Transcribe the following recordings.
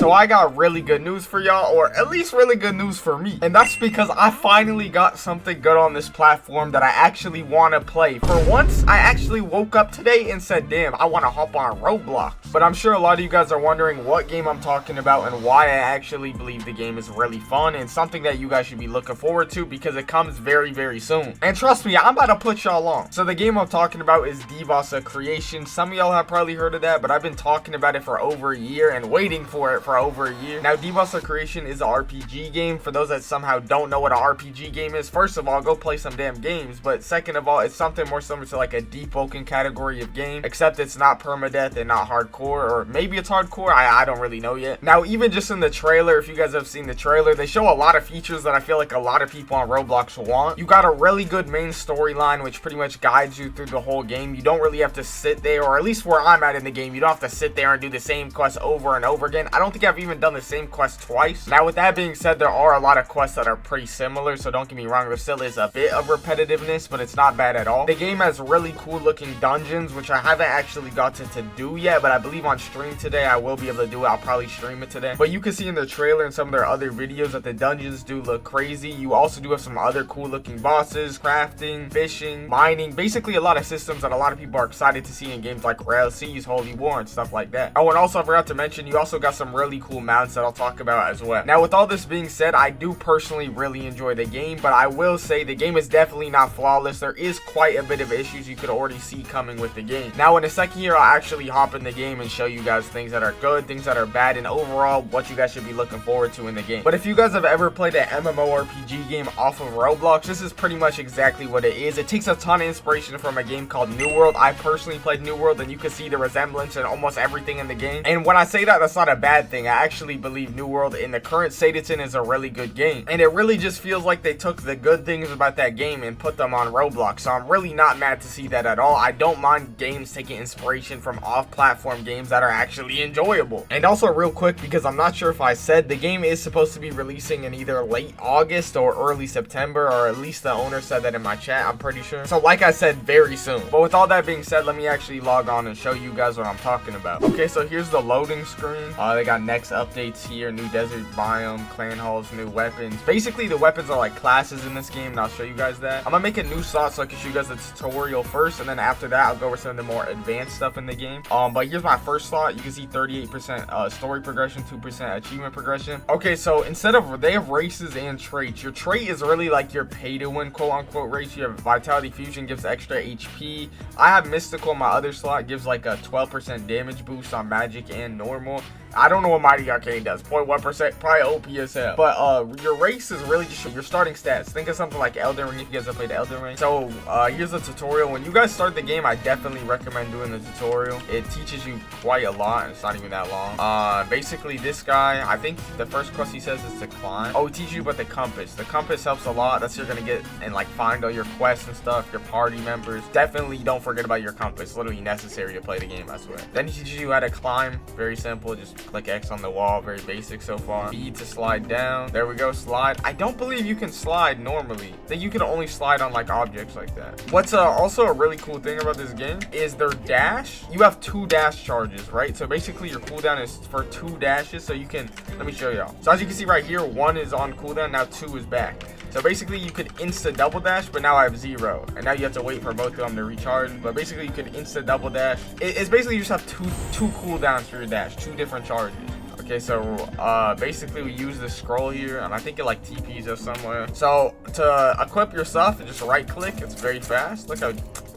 So I got really good news for y'all, or at least really good news for me. And that's because I finally got something good on this platform that I actually want to play. For once, I actually woke up today and said, damn, I want to hop on Roblox. But I'm sure a lot of you guys are wondering what game I'm talking about and why I actually believe the game is really fun and something that you guys should be looking forward to because it comes very, very soon. And trust me, I'm about to put y'all on. So the game I'm talking about is Divasa Creation. Some of y'all have probably heard of that, but I've been talking about it for over a year and waiting for it for over a year. Now, Divasa Creation is an RPG game. For those that somehow don't know what an RPG game is, first of all, go play some damn games. But second of all, it's something more similar to like a Deep Woken category of game, except it's not permadeath and not hardcore, or maybe it's hardcore. I don't really know yet. Now, even just in the trailer, if you guys have seen the trailer, they show a lot of features that I feel like a lot of people on Roblox want. You got a really good main storyline, which pretty much guides you through the whole game. You don't really have to sit there, or at least where I'm at in the game, you don't have to sit there and do the same quest over and over again. I don't think I've even done the same quest twice. Now, with that being said, there are a lot of quests that are pretty similar, so don't get me wrong, there still is a bit of repetitiveness, but it's not bad at all. The game has really cool looking dungeons, which I haven't actually got to do yet, but I believe on stream today I will be able to do it. I'll probably stream it today. But you can see in the trailer and some of their other videos that the dungeons do look crazy. You also do have some other cool looking bosses, crafting, fishing, mining, basically a lot of systems that a lot of people are excited to see in games like Rail Seas, Holy War, and stuff like that. Oh, and also I forgot to mention, you also got some really cool mounts that I'll talk about as well. Now, with all this being said, I do personally really enjoy the game, but I will say the game is definitely not flawless. There is quite a bit of issues you could already see coming with the game. Now, in a second here, I'll actually hop in the game and show you guys things that are good, things that are bad, and overall what you guys should be looking forward to in the game. But if you guys have ever played an MMORPG game off of Roblox, this is pretty much exactly what it is. It takes a ton of inspiration from a game called New World. I personally played New World, and you can see the resemblance in almost everything in the game. And when I say that, that's not a bad thing. I actually believe New World in the current state it's in is a really good game. And it really just feels like they took the good things about that game and put them on Roblox. So I'm really not mad to see that at all. I don't mind games taking inspiration from off-platform games that are actually enjoyable. And also real quick, because I'm not sure if I said, the game is supposed to be releasing in either late August or early September, or at least the owner said that in my chat, I'm pretty sure. So like I said, very soon. But with all that being said, let me actually log on and show you guys what I'm talking about. Okay, so here's the loading screen. They got next updates here, new desert biome, clan halls, new weapons. Basically, the weapons are like classes in this game, and I'll show you guys that. I'm gonna make a new slot so I can show you guys the tutorial first, and then after that, I'll go over some of the more advanced stuff in the game. But here's my first slot. You can see 38% story progression, 2% achievement progression. Okay, so instead of, they have races and traits. Your trait is really like your pay to win, quote unquote, race. You have vitality fusion, gives extra HP. I have mystical, my other slot, gives like a 12% damage boost on magic and normal. I don't know what Mighty Arcane does. 0.1%, probably OP as hell. But your race is really just your starting stats. Think of something like Elden Ring if you guys have played Elden Ring. So here's the tutorial. When you guys start the game, I definitely recommend doing the tutorial. It teaches you quite a lot, and it's not even that long. Basically, this guy, I think the first quest he says is to climb. Oh, it teaches you about the compass. The compass helps a lot. That's what you're gonna get and like find all your quests and stuff, your party members. Definitely don't forget about your compass. It's literally necessary to play the game, I swear. Then he teaches you how to climb. Very simple. Just click X on the wall. Very basic so far. B to slide down. There we go. Slide. I don't believe you can slide normally. I think you can only slide on like objects like that. What's also a really cool thing about this game is their dash. You have 2 dash charges, right? So basically your cooldown is for 2 dashes. So you can, let me show y'all. So as you can see right here, 1 is on cooldown. Now 2 is back. So basically you could insta double dash, but now I have 0. And now you have to wait for both of them to recharge. But basically you could insta double dash. It's basically you just have two cooldowns for your dash, 2 different charges. Okay, so basically we use this scroll here, and I think it like TPs us somewhere. So to equip your stuff, just right click. It's very fast. Look how,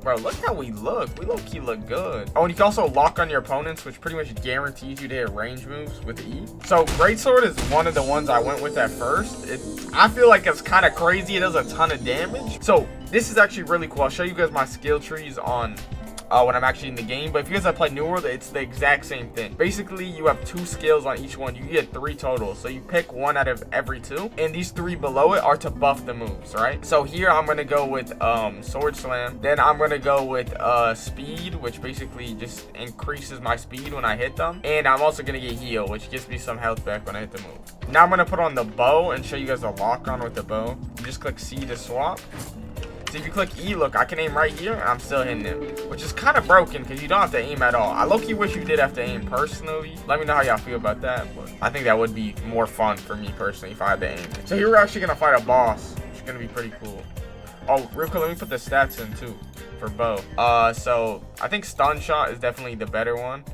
bro, look how we look. We low-key look good. Oh, and you can also lock on your opponents, which pretty much guarantees you to hit range moves with E. So Greatsword is one of the ones I went with at first. I feel like it's kind of crazy. It does a ton of damage. So this is actually really cool. I'll show you guys my skill trees on when I'm actually in the game. But if you guys have played New World, it's the exact same thing. Basically, you have 2 skills on each one. You get 3 total. So you pick 1 out of every 2. And these 3 below it are to buff the moves, right? So here I'm going to go with Sword Slam. Then I'm going to go with Speed, which basically just increases my speed when I hit them. And I'm also going to get Heal, which gives me some health back when I hit the move. Now I'm going to put on the bow and show you guys a lock on with the bow. You just click C to swap. So if you click E, look, I can aim right here, and I'm still hitting him, which is kind of broken because you don't have to aim at all. I low-key wish you did have to aim personally. Let me know how y'all feel about that, but I think that would be more fun for me personally if I had to aim. So here we're actually gonna fight a boss, which is gonna be pretty cool. Oh, real quick, let me put the stats in too for bow. So I think stun shot is definitely the better one.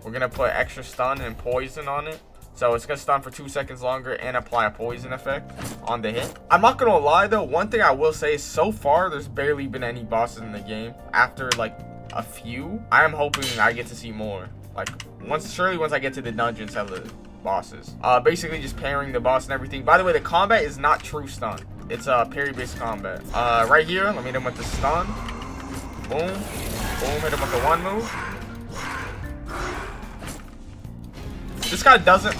We're gonna put extra stun and poison on it. So it's gonna stun for 2 seconds longer and apply a poison effect on the hit. I'm not gonna lie though, one thing I will say is so far there's barely been any bosses in the game. After like a few, I am hoping I get to see more. Like surely once I get to the dungeons of the bosses. Basically just parrying the boss and everything. By the way, the combat is not true stun. It's a parry-based combat. Right here, let me hit him with the stun. Boom, boom, hit him with the one move. This guy doesn't.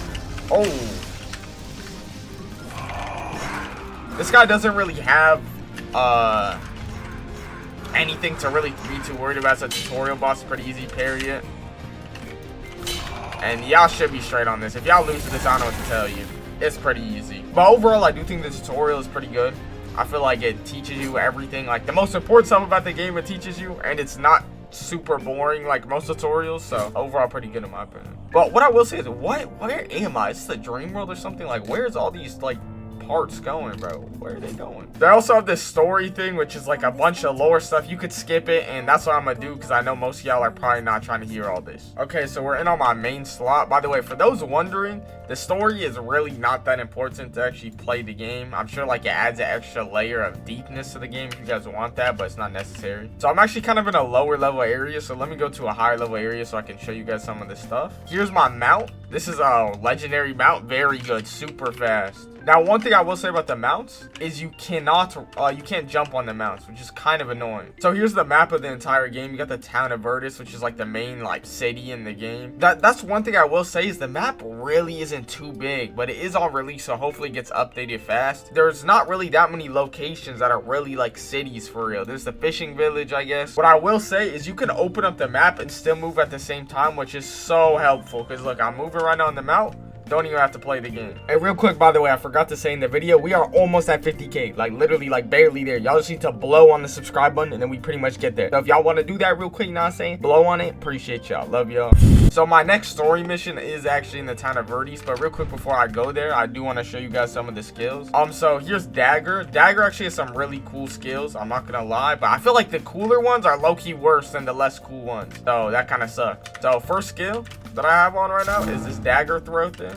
Oh. This guy doesn't really have anything to really be too worried about. It's a tutorial boss, pretty easy parry it. And y'all should be straight on this. If y'all lose to this, I don't know what to tell you. It's pretty easy. But overall, I do think the tutorial is pretty good. I feel like it teaches you everything. Like the most important stuff about the game, it teaches you, and it's not super boring like most tutorials. So overall, pretty good in my opinion. But what I will say is, where am I? Is this a dream world or something? Like, where's all these like parts going, bro? Where are they going? They also have this story thing, which is like a bunch of lore stuff. You could skip it, and that's what I'm gonna do because I know most of y'all are probably not trying to hear all this. Okay, so we're in on my main slot. By the way, for those wondering, the story is really not that important to actually play the game. I'm sure like it adds an extra layer of deepness to the game if you guys want that, but it's not necessary. So I'm actually kind of in a lower level area, so let me go to a higher level area so I can show you guys some of this stuff. Here's my mount. This is a legendary mount, very good, super fast. Now, one thing I will say about the mounts is you can't jump on the mounts, which is kind of annoying. So here's the map of the entire game. You got the town of Virtus, which is like the main like city in the game. That's one thing I will say is the map really isn't too big, but it is on release, so hopefully it gets updated fast. There's not really that many locations that are really like cities for real. There's the fishing village, I guess. What I will say is you can open up the map and still move at the same time, which is so helpful because look, I'm moving right now on the mount. Don't even have to play the game. Hey, real quick, by the way, I forgot to say in the video, we are almost at 50K. Like, literally, like, barely there. Y'all just need to blow on the subscribe button, and then we pretty much get there. So, if y'all want to do that real quick, you know what I'm saying? Blow on it. Appreciate y'all. Love y'all. So, my next story mission is actually in the town of Virtus. But real quick, before I go there, I do want to show you guys some of the skills. So, here's Dagger. Dagger actually has some really cool skills. I'm not going to lie. But I feel like the cooler ones are low-key worse than the less cool ones. So, that kind of sucks. So, first skill that I have on right now is this Dagger throw thing.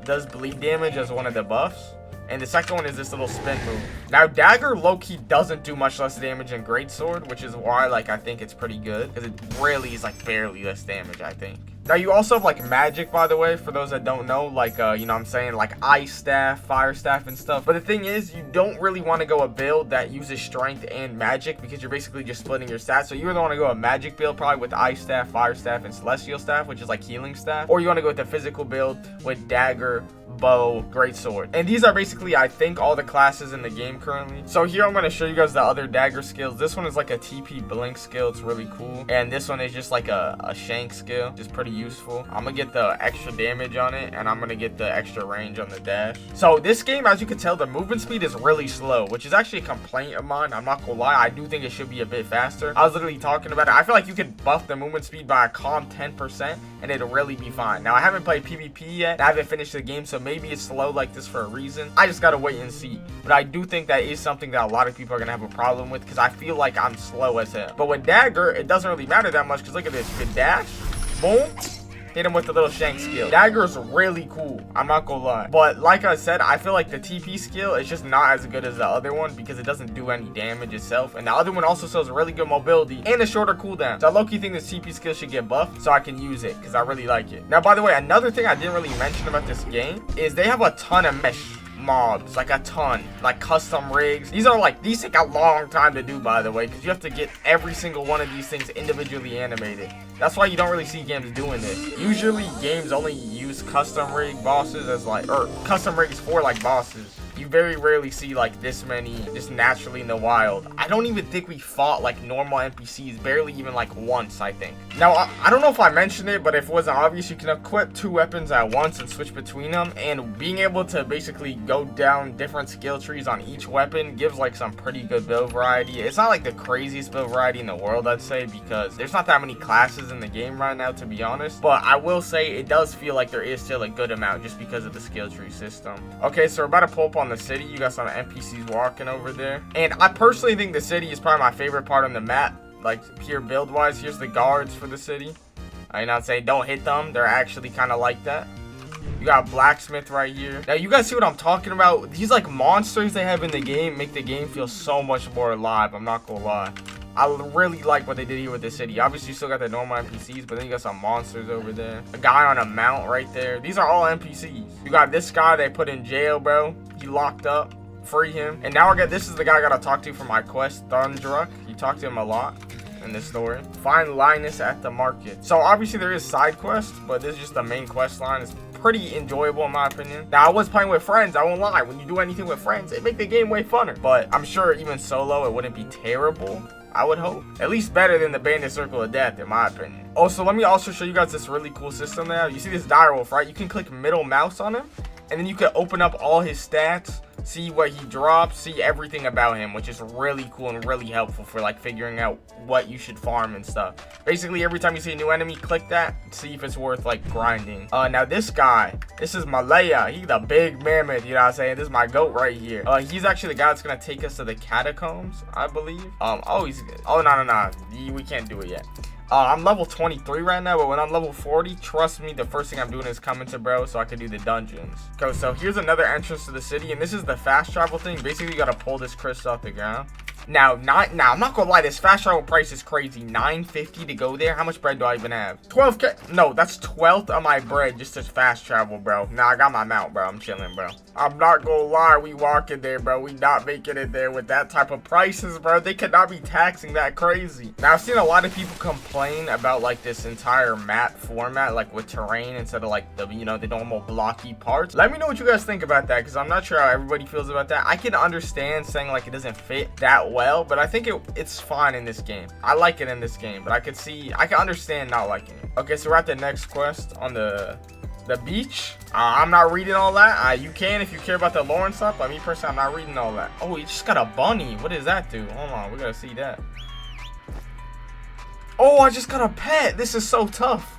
Does bleed damage as one of the buffs, and the second one is this little spin move. Now Dagger low-key doesn't do much less damage than Greatsword, which is why like I think it's pretty good because it really is like barely less damage, I think. Now you also have like magic, by the way, for those that don't know, like you know what I'm saying, like ice staff, fire staff and stuff. But the thing is, you don't really want to go a build that uses strength and magic because you're basically just splitting your stats. So you either want to go a magic build probably with ice staff, fire staff and celestial staff, which is like healing staff, or you want to go with a physical build with dagger, bow, greatsword. And these are basically, I think, all the classes in the game currently. So here I'm going to show you guys the other dagger skills. This one is like a TP blink skill. It's really cool. And this one is just like a shank skill, just pretty useful. I'm gonna get the extra damage on it, and I'm gonna get the extra range on the dash. So this game, as you can tell, the movement speed is really slow, which is actually a complaint of mine. I'm not gonna lie, I do think it should be a bit faster. I was literally talking about it. I feel like you could buff the movement speed by a calm 10% and it'll really be fine. Now I haven't played PvP yet, I haven't finished the game, so maybe it's slow like this for a reason. I just gotta wait and see. But I do think that is something that a lot of people are gonna have a problem with because I feel like I'm slow as hell. But with dagger, it doesn't really matter that much because look at this. You can dash, boom, hit him with the little shank skill. Dagger is really cool, I'm not gonna lie. But like I said, I feel like the TP skill is just not as good as the other one because it doesn't do any damage itself. And the other one also shows really good mobility and a shorter cooldown. So I low-key think this TP skill should get buffed so I can use it because I really like it. Now, by the way, another thing I didn't really mention about this game is they have a ton of mesh mobs, like a ton, like custom rigs. These take a long time to do, by the way, because you have to get every single one of these things individually animated. That's why you don't really see games doing this. Usually games only use custom rig bosses as like, or custom rigs for like bosses. You very rarely see like this many just naturally in the wild. I don't even think we fought like normal NPCs, barely even like once, I think. Now, I don't know if I mentioned it, but if it wasn't obvious, you can equip 2 weapons at once and switch between them. And being able to basically go down different skill trees on each weapon gives like some pretty good build variety. It's not like the craziest build variety in the world, I'd say, because there's not that many classes in the game right now, to be honest. But I will say it does feel like there is still a good amount just because of the skill tree system. Okay, so we're about to pull up on the city. You got some NPCs walking over there. And I personally think the city is probably my favorite part on the map, like pure build wise. Here's the guards for the city. I'm not saying don't hit them. They're actually kind of like that. You got blacksmith right here. Now you guys see what I'm talking about? These like monsters they have in the game make the game feel so much more alive. I'm not gonna lie. I really like what they did here with the city. Obviously, you still got the normal NPCs, but then you got some monsters over there. A guy on a mount right there. These are all NPCs. You got this guy they put in jail, bro. He locked up. Free him. And now this is the guy I gotta talk to for my quest, Thundruck. You talk to him a lot in this story. Find Linus at the market. So obviously there is side quests, but this is just the main quest line. It's pretty enjoyable in my opinion. Now I was playing with friends, I won't lie. When you do anything with friends, it makes the game way funner. But I'm sure even solo it wouldn't be terrible. I would hope. At least better than the Bandit Circle of Death, in my opinion. Also, let me also show you guys this really cool system now. You see this direwolf, right? You can click middle mouse on him, and then you can open up all his stats, see what he drops, see everything about him, which is really cool and really helpful for like figuring out what you should farm and stuff. Basically, every time you see a new enemy, click that, see if it's worth like grinding. Now this guy, this is Malaya. He's a big mammoth, you know what I'm saying? This is my goat right here. He's actually the guy that's gonna take us to the catacombs, I believe. No, we can't do it yet. I'm level 23 right now, but when I'm level 40, trust me, the first thing I'm doing is coming to bro so I can do the dungeons. Okay, so here's another entrance to the city, and this is the fast travel thing. Basically, you gotta pull this crystal off the ground. Now, I'm not gonna lie, this fast travel price is crazy. $9.50 to go there. How much bread do I even have? 12K. No, that's 12th of my bread just to fast travel, bro. Now I got my mount, bro. I'm chilling, bro. I'm not gonna lie, we walking there, bro. We not making it there with that type of prices, bro. They cannot be taxing that crazy. Now, I've seen a lot of people complain about like this entire map format, like with terrain instead of like the, you know, the normal blocky parts. Let me know what you guys think about that, because I'm not sure how everybody feels about that. I can understand saying like it doesn't fit that well, but I think it's fine in this game. I like it in this game, but I can understand not liking it. Okay, so we're at the next quest on the beach. I'm not reading all that. You can if you care about the lore and stuff, but me personally, I'm not reading all that. Oh, he just got a bunny. What does that do? Hold on, we gotta see that. Oh, I just got a pet. This is so tough.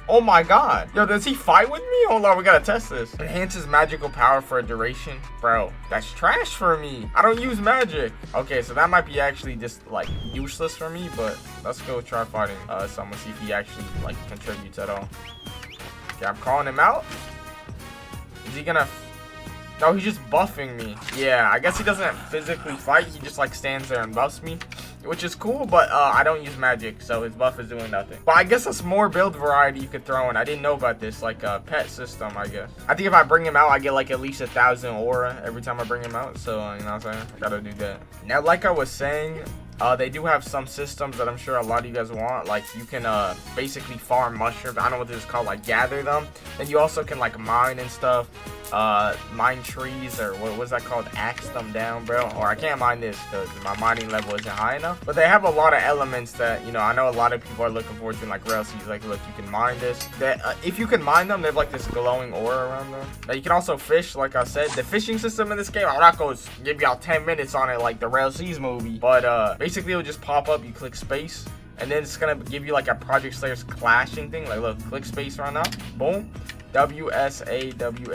Oh my god. Yo, does he fight with me? Hold on, we gotta test this. Enhances magical power for a duration. Bro, that's trash for me. I don't use magic. Okay, so that might be actually just like useless for me, but let's go try fighting someone, see if he actually like contributes at all. Okay, I'm calling him out. Is he gonna... No, he's just buffing me. Yeah, I guess he doesn't physically fight. He just like stands there and buffs me, which is cool, but I don't use magic, so his buff is doing nothing. But I guess that's more build variety you could throw in. I didn't know about this, like a pet system, I guess. I think if I bring him out, I get like at least 1,000 aura every time I bring him out, so you know what I'm saying? I gotta do that. Now, like I was saying, they do have some systems that I'm sure a lot of you guys want. Like you can basically farm mushrooms. I don't know what this is called, like gather them. And you also can like mine and stuff. Mine trees, or what was that called? Axe them down, bro. Or I can't mine this because my mining level isn't high enough. But they have a lot of elements that, you know, I know a lot of people are looking forward to in like railseeds. Like, look, you can mine this. If you can mine them, they have like this glowing aura around them. Now, you can also fish, like I said. The fishing system in this game, I'm not going to give y'all 10 minutes on it like the railseeds movie. But basically, it'll just pop up. You click space, and then it's going to give you like a Project Slayer's clashing thing. Like, look, click space right now. Boom. WSAWADA.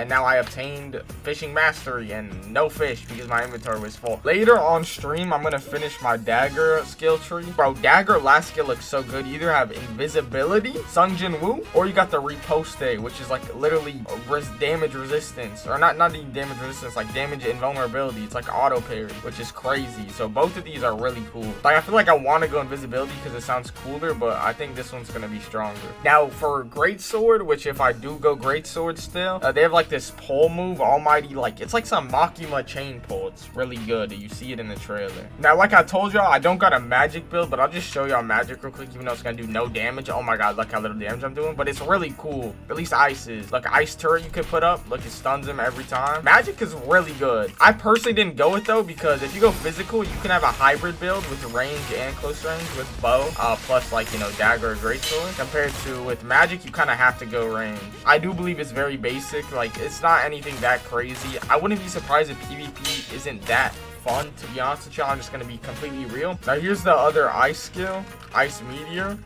And now I obtained fishing mastery and no fish because my inventory was full. Later on stream, I'm gonna finish my dagger skill tree. Bro, dagger last skill looks so good. You either have invisibility, Sungjin Woo, or you got the riposte, which is like literally damage resistance, or not even damage resistance, like damage invulnerability. It's like auto parry, which is crazy. So both of these are really cool. Like I feel like I want to go invisibility because it sounds cooler, but I think this one's gonna be stronger. Now for great sword, sword, which if I do go great sword still, they have like this pole move, almighty, like it's like some Makima chain pull. It's really good. You see it in the trailer. Now, like I told y'all, I don't got a magic build, but I'll just show y'all magic real quick, even though it's gonna do no damage. Oh my god, look how little damage I'm doing, but it's really cool. At least ice is. Like ice turret you could put up. Look, it stuns him every time. Magic is really good. I personally didn't go it though, because if you go physical, you can have a hybrid build with range and close range with bow, plus like, you know, dagger or greatsword. Compared to with magic, you kind of have to go range. I do believe it's very basic. Like, it's not anything that crazy. I wouldn't be surprised if PvP isn't that fun, to be honest with y'all. I'm just gonna be completely real. Now here's the other ice skill, ice meteor.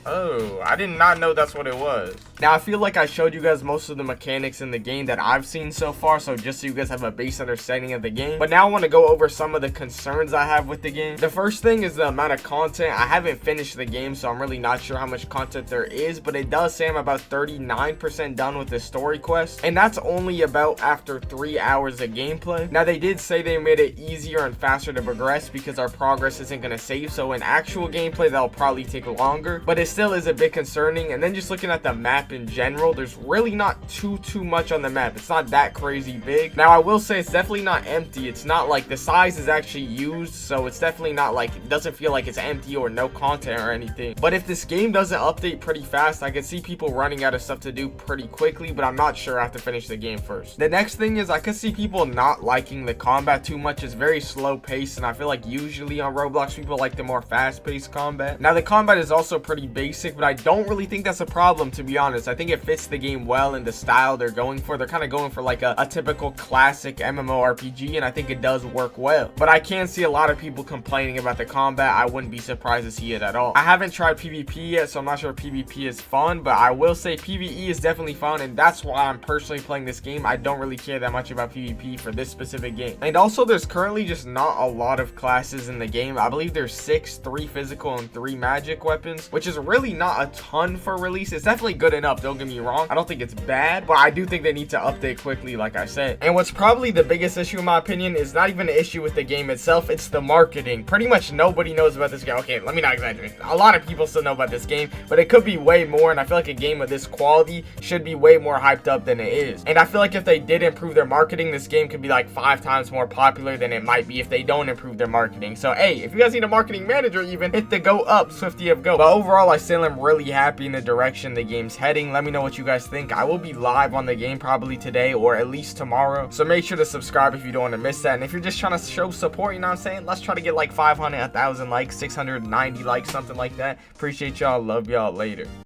Oh, I did not know that's what it was. Now, I feel like I showed you guys most of the mechanics in the game that I've seen so far, so just so you guys have a base understanding of the game. But now I want to go over some of the concerns I have with the game. The first thing is the amount of content. I haven't finished the game, so I'm really not sure how much content there is, but it does say I'm about 39% done with the story quest, and that's only about after 3 hours of gameplay. Now, they did say they made it easier and faster to progress because our progress isn't going to save, so in actual gameplay, that'll probably take longer, but it still is a bit concerning. And then just looking at the map in general, there's really not too much on the map. It's not that crazy big. Now, I will say it's definitely not empty. It's not like the size is actually used, so it's definitely not like, it doesn't feel like it's empty or no content or anything. But if this game doesn't update pretty fast, I can see people running out of stuff to do pretty quickly, but I'm not sure. I have to finish the game first. The next thing is I can see people not liking the combat too much. It's very slow paced, and I feel like usually on Roblox people like the more fast paced combat. Now, the combat is also pretty basic, but I don't really think that's a problem, to be honest. I think it fits the game well in the style they're going for. They're kind of going for like a typical classic MMORPG, and I think it does work well. But I can see a lot of people complaining about the combat. I wouldn't be surprised to see it at all. I haven't tried PvP yet, so I'm not sure if PvP is fun, but I will say PvE is definitely fun, and that's why I'm personally playing this game. I don't really care that much about PvP for this specific game. And also, there's currently just not a lot of classes in the game. I believe there's 6, 3 physical and 3 magic weapons, which is really not a ton for release. It's definitely good enough, don't get me wrong. I don't think it's bad, but I do think they need to update quickly, like I said. And what's probably the biggest issue in my opinion is not even an issue with the game itself, it's the marketing. Pretty much nobody knows about this game. Okay, let me not exaggerate. A lot of people still know about this game, but it could be way more, and I feel like a game of this quality should be way more hyped up than it is. And I feel like if they did improve their marketing, this game could be like 5 times more popular than it might be if they don't improve their marketing. So hey, if you guys need a marketing manager, even hit the go up, SwiftDFG go. But overall, I still am really happy in the direction the game's heading. Let me know what you guys think. I will be live on the game probably today or at least tomorrow, so make sure to subscribe if you don't want to miss that. And if you're just trying to show support, you know what I'm saying, let's try to get like 500, 1,000 likes, 690 likes, something like that. Appreciate y'all. Love y'all. Later.